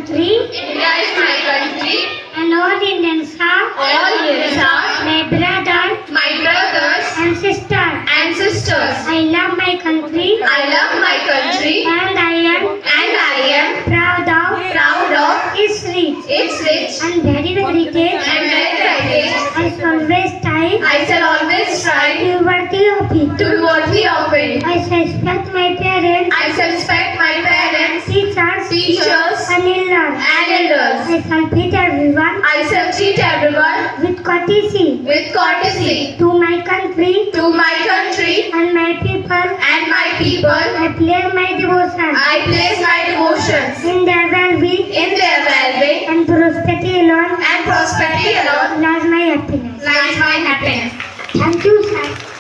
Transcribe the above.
country. India is my country. And all Indians are All Indians are my brothers my brothers and sisters. and sisters. I love my country I love my country and I am proud of proud of its rich its rich and very heritage. and very heritage. I shall always strive I shall always try to be worthy of it. to be worthy of it. I shall respect my parents, I shall respect my parents, teachers and elders. and elders. I shall treat everyone I shall treat everyone with courtesy. with courtesy. To my country To my country and my people, and my people, I place my devotion I place my devotions in their well-being in their well-being, and prosperity alone and prosperity alone lies my happiness. lies my happiness. Thank you, sir.